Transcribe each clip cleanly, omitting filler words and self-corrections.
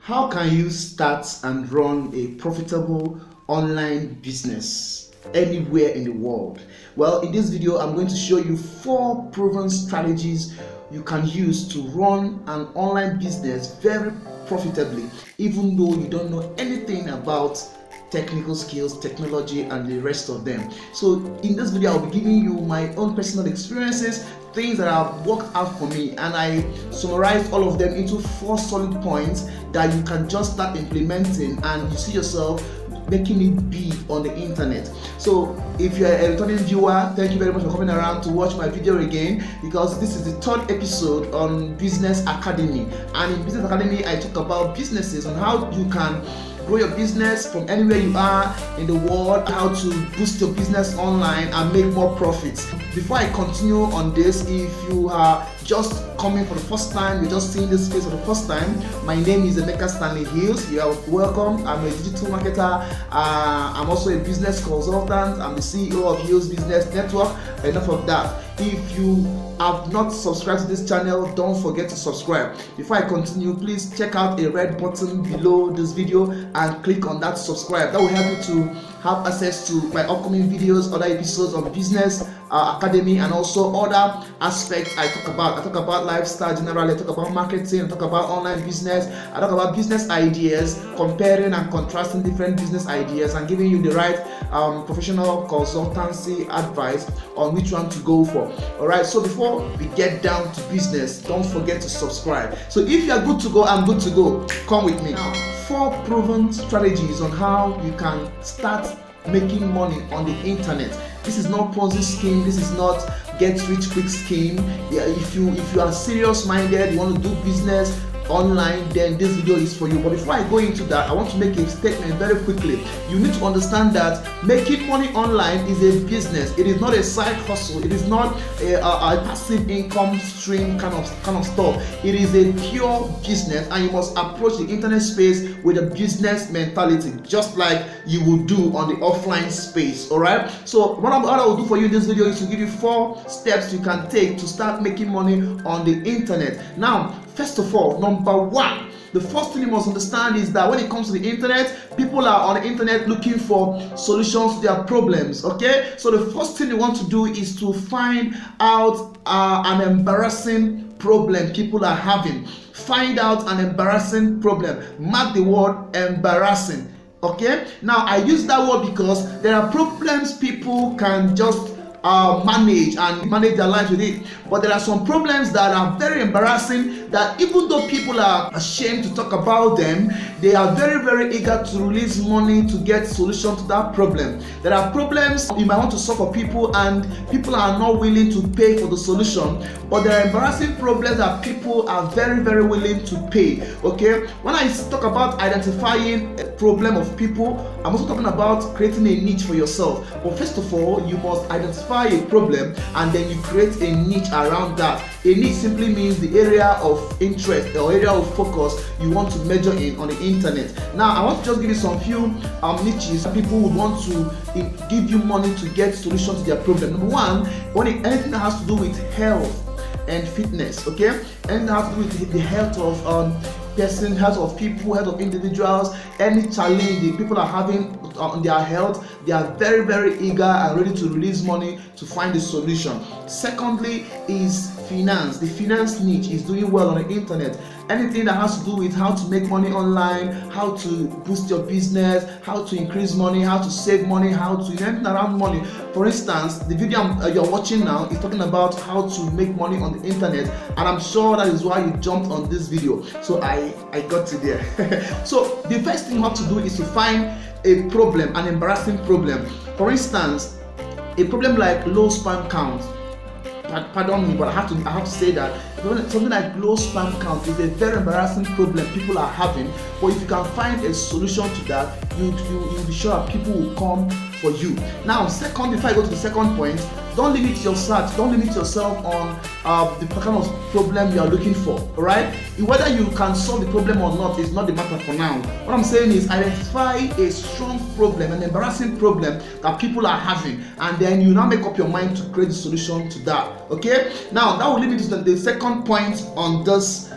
How can you start and run a profitable online business anywhere in the world? Well, in this video, I'm going to show you 4 proven strategies you can use to run an online business very profitably, even though you don't know anything about technical skills, technology, and the rest of them. So in this video, I'll be giving you my own personal experiences, things that have worked out for me, and I summarized all of them into 4 solid points that you can just start implementing and you see yourself making it big on the internet. So if you're a returning viewer, thank you very much for coming around to watch my video again, because this is the 3rd episode on Business Academy. And in Business Academy, I talk about businesses and how you can grow your business from anywhere you are in the world, how to boost your business online and make more profits. Before I continue on this, if you are just coming for the first time, you're just seeing this space for the first time, my name is Emeka Stanley Hills. You are welcome. I'm a digital marketer. I'm also a business consultant. I'm the CEO of Hills Business Network. Enough of that. If you have not subscribed to this channel, don't forget to subscribe. Before I continue, please check out a red button below this video and click on that subscribe. That will help you to have access to my upcoming videos, other episodes on Business Academy, and also other aspects I talk about. I talk about lifestyle generally, I talk about marketing, I talk about online business, I talk about business ideas, comparing and contrasting different business ideas and giving you the right professional consultancy advice on which one to go for. Alright, so before we get down to business, don't forget to subscribe. So if you are good to go, I'm good to go. Come with me. Now, 4 proven strategies on how you can start making money on the internet. This is not Ponzi scheme. This is not get rich quick scheme. Yeah, if you are serious minded, you want to do business online, then this video is for you. But before I go into that, I want to make a statement very quickly. You need to understand that making money online is a business. It is not a side hustle. It is not a passive income stream kind of stuff. It is a pure business, and you must approach the internet space with a business mentality, just like you would do on the offline space. All right. So what I will do for you in this video is to give you 4 steps you can take to start making money on the internet. Now, first of all, number 1, the first thing you must understand is that when it comes to the internet, people are on the internet looking for solutions to their problems. Okay, so the first thing you want to do is to find out an embarrassing problem people are having. Find out an embarrassing problem. Mark the word embarrassing. Okay, now I use that word because there are problems people can just manage their life with it, but there are some problems that are very embarrassing, that even though people are ashamed to talk about them, they are very eager to release money to get solution to that problem. There are problems you might want to solve for people and people are not willing to pay for the solution, but there are embarrassing problems that people are very willing to pay. Okay, when I talk about identifying a problem of people, I'm also talking about creating a niche for yourself. But first of all, you must identify a problem and then you create a niche around that. A niche simply means the area of interest or area of focus you want to measure in on the internet. Now, I want to just give you some few niches people would want to give you money to get solutions to their problem. Number 1, anything that has to do with health and fitness. Okay, anything that has to do with the health of person, health of people, health of individuals, any challenge the people are having on their health, they are very eager and ready to release money to find a solution. Secondly is finance. The finance niche is doing well on the internet. Anything that has to do with how to make money online, how to boost your business, how to increase money, how to save money, how to anything around money. For instance, the video you're watching now is talking about how to make money on the internet, and I'm sure that is why you jumped on this video. So I got to there. So the first thing you have to do is to find a problem, an embarrassing problem. For instance, a problem like low sperm count. Pardon me, but I have to say that something like low sperm count is a very embarrassing problem people are having. But if you can find a solution to that, you'll be sure that people will come for you. Now, second, before I go to the second point, don't limit your search. Don't limit yourself on the kind of problem you are looking for. All right? Whether you can solve the problem or not is not the matter for now. What I'm saying is identify a strong problem, an embarrassing problem that people are having, and then you now make up your mind to create a solution to that. Okay? Now that will lead me to the second point on this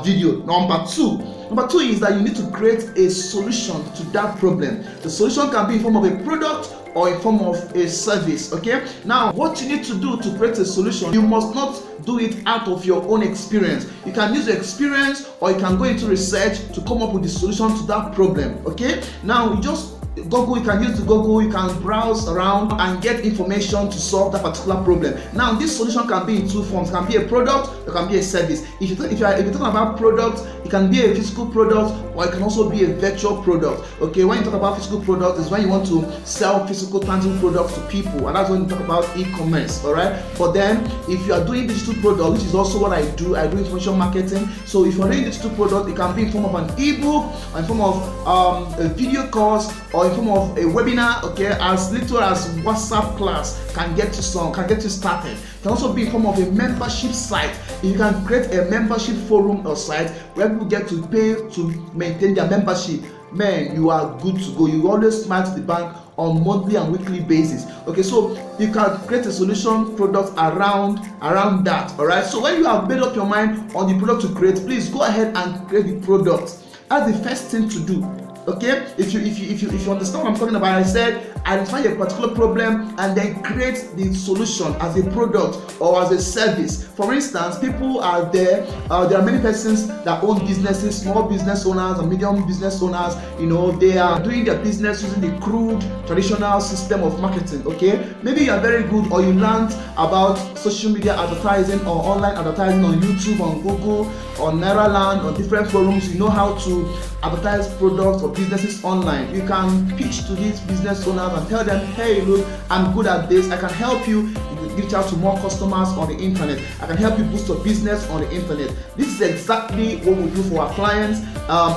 video. Number 2. Number two is that you need to create a solution to that problem. The solution can be in form of a product or in form of a service. Okay, now what you need to do to create a solution, you must not do it out of your own experience. You can use your experience, or you can go into research to come up with the solution to that problem. Okay, now you just Google, you can use the Google, you can browse around and get information to solve that particular problem. Now this solution can be in two forms. It can be a product, it can be a service. If you're talking about product, it can be a physical product, or it can also be a virtual product. Okay, when you talk about physical product, is when you want to sell physical tangible products to people, and that's when you talk about e-commerce. All right, but then if you are doing digital product, which is also what I do information marketing. So if you're doing digital product, it can be in form of an ebook, or in form of a video course, or in form of a webinar. Okay, as little as WhatsApp class can get you started. It can also be in form of a membership site. You can create a membership forum or site where people get to pay to maintain their membership. Man, you are good to go. You always smile to the bank on monthly and weekly basis. Okay, so you can create a solution product around that. All right, so when you have made up your mind on the product to create, please go ahead and create the product. That's the first thing to do. Okay, if you understand what I'm talking about, I said identify a particular problem and then create the solution as a product or as a service. For instance, people are there are many persons that own businesses, small business owners and medium business owners. You know, they are doing their business using the crude traditional system of marketing. Okay, maybe you are very good, or you learned about social media advertising or online advertising on YouTube, on Google, on Nairaland, on different forums. You know how to advertise products or businesses online. You can pitch to these business owners and tell them, hey, look, I'm good at this. I can help you reach out to more customers on the internet. I can help you boost your business on the internet. This is exactly what we do for our clients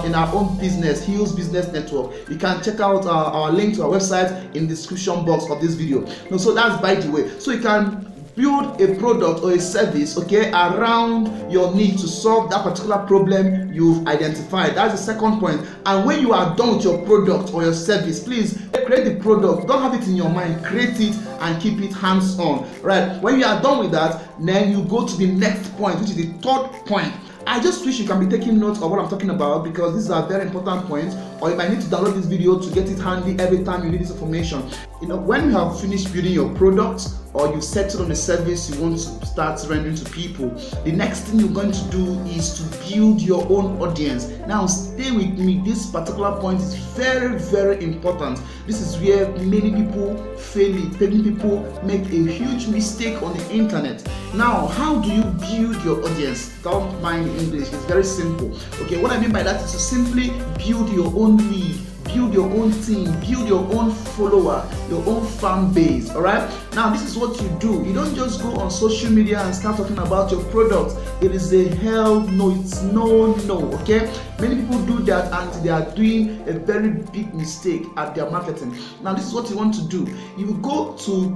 in our own business, Hills Business Network. You can check out our link to our website in the description box of this video. No, so that's by the way. So you can build a product or a service, okay, around your need to solve that particular problem you've identified. That's the second point. And when you are done with your product or your service, please create the product. Don't have it in your mind. Create it and keep it hands-on. Right? When you are done with that, then you go to the next point, which is the third point. I just wish you can be taking notes of what I'm talking about, because these are very important points, or you might need to download this video to get it handy every time you need this information. You know, when you have finished building your product, or you settled on a service you want to start rendering to people, the next thing you're going to do is to build your own audience. Now stay with me, this particular point is very, very important. This is where many people fail it. Many people make a huge mistake on the internet. Now, how do you build your audience? Don't mind the English, it's very simple. Okay, what I mean by that is to simply build your own lead, build your own team, build your own follower, your own fan base. All right, now this is what you do. You don't just go on social media and start talking about your product. It is a hell no. It's no. Okay, many people do that and they are doing a very big mistake at their marketing. Now this is what you want to do. You go to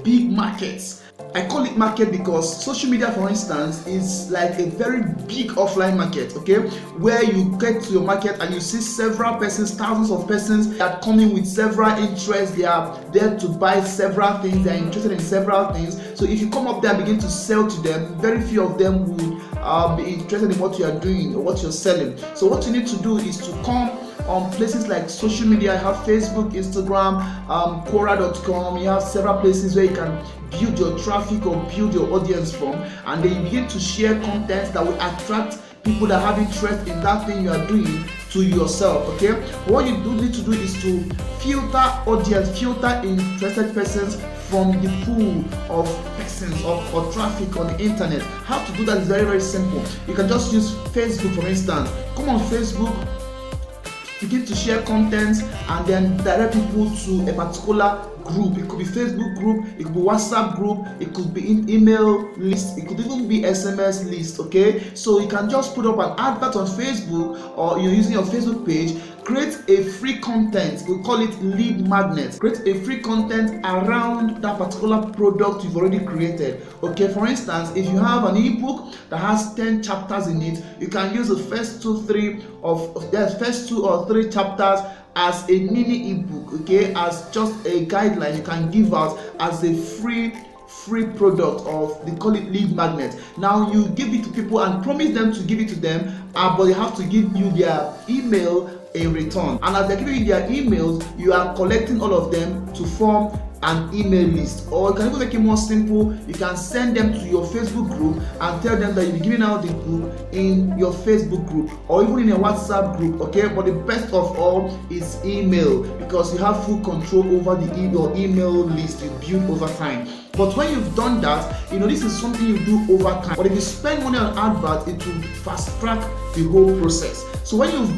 big markets. I call it market because social media, for instance, is like a very big offline market, okay, where you get to your market and you see several persons, thousands of persons that are coming with several interests. They are there to buy several things. They are interested in several things. So if you come up there and begin to sell to them, very few of them would be interested in what you are doing or what you're selling. So what you need to do is to come on places like social media. You have Facebook, Instagram, Quora.com. You have several places where you can build your traffic or build your audience from, and then you begin to share content that will attract people that have interest in that thing you are doing to yourself. Okay, what you do need to do is to filter audience, filter interested persons from the pool of persons or traffic on the internet. How to do that is very, very simple. You can just use Facebook, for instance. Come on Facebook, begin to share content and then direct people to a particular group. It could be Facebook group, it could be WhatsApp group, it could be email list, it could even be SMS list. Okay, so you can just put up an advert on Facebook, or you're using your Facebook page. Create a free content, we call it lead magnet. Create a free content around that particular product you've already created. Okay, for instance, if you have an ebook that has 10 chapters in it, you can use the first two or three chapters as a mini ebook, okay, as just a guideline you can give out as a free product of, they call it lead magnet. Now you give it to people and promise them to give it to them but they have to give you their email in return. And as they're giving you their emails, you are collecting all of them to form an email list. Or you can even make it more simple. You can send them to your Facebook group and tell them that you'll be giving out the group in your Facebook group or even in a WhatsApp group. Okay, but the best of all is email, because you have full control over your email list you build over time. But when you've done that, this is something you do over time. But if you spend money on adverts, it will fast track the whole process. So when you've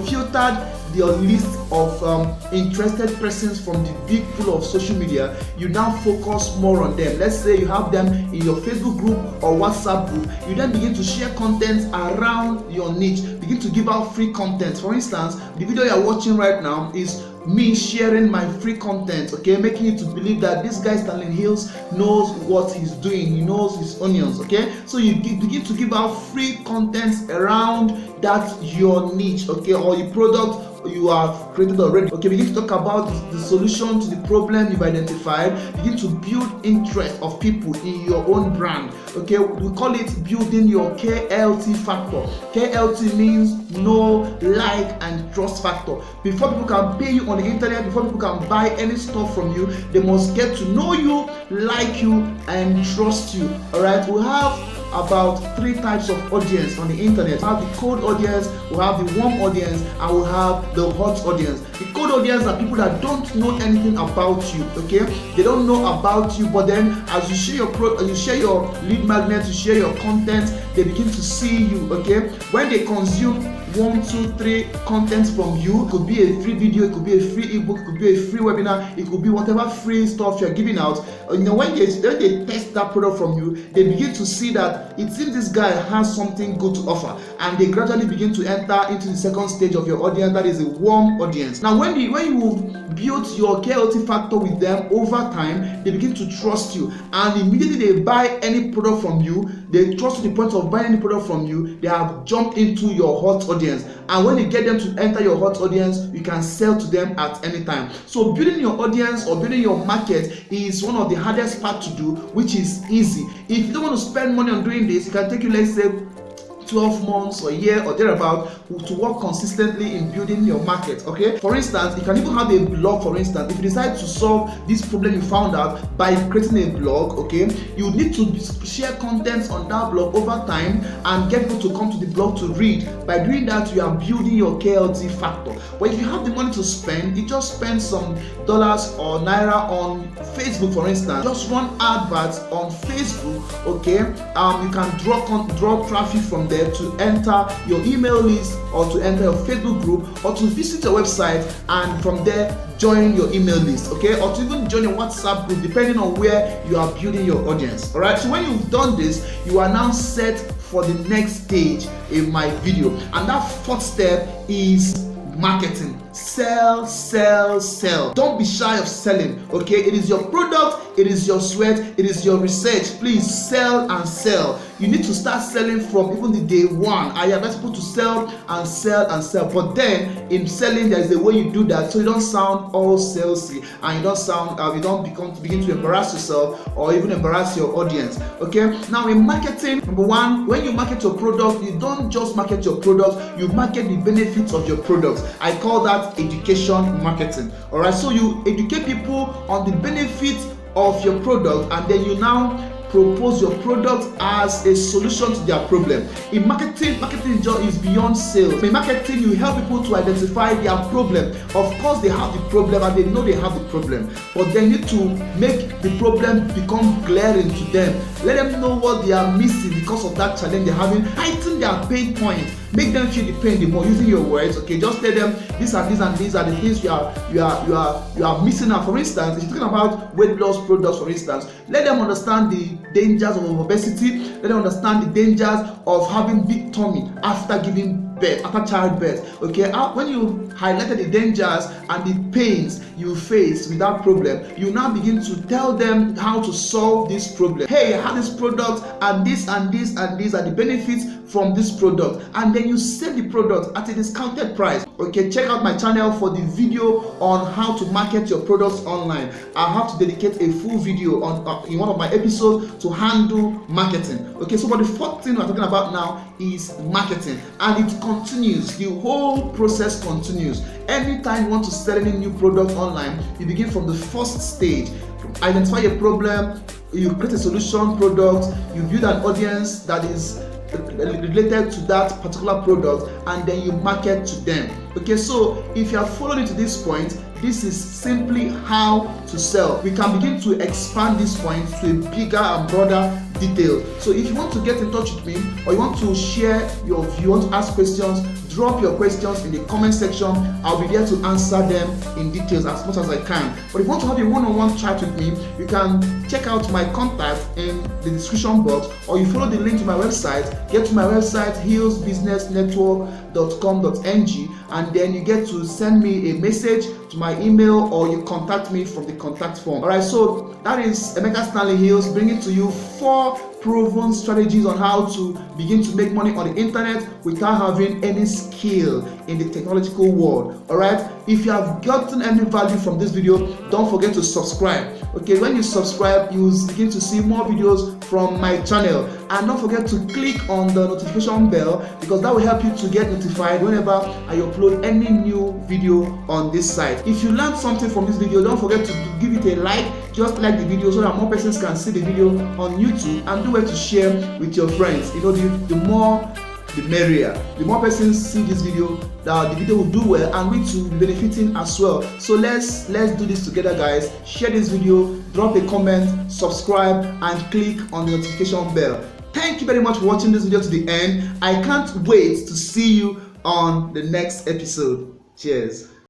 filtered your list of interested persons from the big pool of social media, you now focus more on them. Let's say you have them in your Facebook group or WhatsApp group. You then begin to share content around your niche, begin to give out free content. For instance, the video you're watching right now is me sharing my free content, okay, making you to believe that this guy Stanley Hills knows what he's doing, he knows his onions, okay. So you begin to give out free content around that your niche, okay, or your product you have created already. Okay, begin to talk about the solution to the problem you've identified. Begin to build interest of people in your own brand. Okay, we call it building your KLT factor. KLT means know, like, and trust factor. Before people can pay you on the internet, before people can buy any stuff from you, they must get to know you, like you, and trust you. All right, we have about 3 types of audience on the internet. We have the cold audience, we have the warm audience, and we have the hot audience. The cold audience are people that don't know anything about you, okay? They don't know about you, but then as you share your lead magnet, you share your content, they begin to see you, okay? When they consume 1, 2, 3 contents from you, it could be a free video, it could be a free ebook, it could be a free webinar, it could be whatever free stuff you're giving out. When they test that product from you, they begin to see that it seems this guy has something good to offer, and they gradually begin to enter into the second stage of your audience, that is a warm audience. Now when you build your KLT factor with them over time, they begin to trust you, and immediately they buy any product from you, they trust to the point of buying any product from you, they have jumped into your hot audience. And when you get them to enter your hot audience, you can sell to them at any time. So building your audience or building your market is one of the hardest part to do, which is easy. If you don't want to spend money on doing this, it can take you, let's say, 12 months or a year or thereabout to work consistently in building your market. Okay, for instance, you can even have a blog. For instance, if you decide to solve this problem you found out by creating a blog, okay, you need to share contents on that blog over time and get people to come to the blog to read. By doing that, you are building your KLT factor. But if you have the money to spend, you just spend some dollars or naira on Facebook. For instance, just run adverts on Facebook, okay. You can draw traffic from there to enter your email list or to enter your Facebook group or to visit your website, and from there join your email list, okay, or to even join your WhatsApp group, depending on where you are building your audience. All right, so when you've done this, you are now set for the next stage in my video, and that 4th step is marketing. Sell, sell, sell. Don't be shy of selling, okay? It is your product, it is your sweat, it is your research. Please sell and sell. You need to start selling from even the day one. I advise people to sell and sell and sell. But then in selling, there is a way you do that so you don't sound all salesy and you don't begin to embarrass yourself or even embarrass your audience. Okay? Now in marketing, number one, when you market your product, you don't just market your product, you market the benefits of your product. I call that education marketing. All right, so you educate people on the benefits of your product, and then you now propose your product as a solution to their problem. In marketing is beyond sales. In marketing, you help people to identify their problem. Of course, they have the problem and they know they have the problem, but they need to make the problem become glaring to them. Let them know what they are missing because of that challenge they're having. Heighten their pain point. Make them feel the pain the more using your words. Okay, just tell them these and these and these are the things you are missing out. For instance, if you're talking about weight loss products, for instance, let them understand the dangers of obesity. Let them understand the dangers of having big tummy after giving birth, after childbirth. Okay, when you highlighted the dangers and the pains you face with that problem, you now begin to tell them how to solve this problem. Hey, I have this product and this and this and these are the benefits from this product, and then then you sell the product at a discounted price. Okay, check out my channel for the video on how to market your products online. I have to dedicate a full video on in one of my episodes to handle marketing. Okay, so but the fourth thing we're talking about now is marketing, and it continues. The whole process continues. Anytime you want to sell any new product online, you begin from the first stage. Identify a problem, you create a solution product, you build an audience that is related to that particular product, and then you market to them. Okay, so if you have followed it to this point, this is simply how to sell. We can begin to expand this point to a bigger and broader detail. So if you want to get in touch with me, or you want to share your view, you want to ask questions, drop your questions in the comment section. I'll be there to answer them in details as much as I can. But if you want to have a one-on-one chat with me, you can check out my contact in the description box, or you follow the link to my website. Get to my website, healsbusinessnetwork.com.ng, and then you get to send me a message to my email, or you contact me from the contact form. All right, so that is Emeka Stanley Hills bringing to you 4 proven strategies on how to begin to make money on the internet without having any skill in the technological world. All right, if you have gotten any value from this video, don't forget to subscribe. Okay, when you subscribe, you will begin to see more videos from my channel, and don't forget to click on the notification bell, because that will help you to get notified whenever I upload any new video on this site. If you learned something from this video, don't forget to give it a like. Just like the video so that more persons can see the video on YouTube, and do well to share with your friends. You know, the more the merrier. The more persons see this video, the video will do well, and we too will be benefiting as well. So let's do this together, guys. Share this video, drop a comment, subscribe, and click on the notification bell. Thank you very much for watching this video to the end. I can't wait to see you on the next episode. Cheers.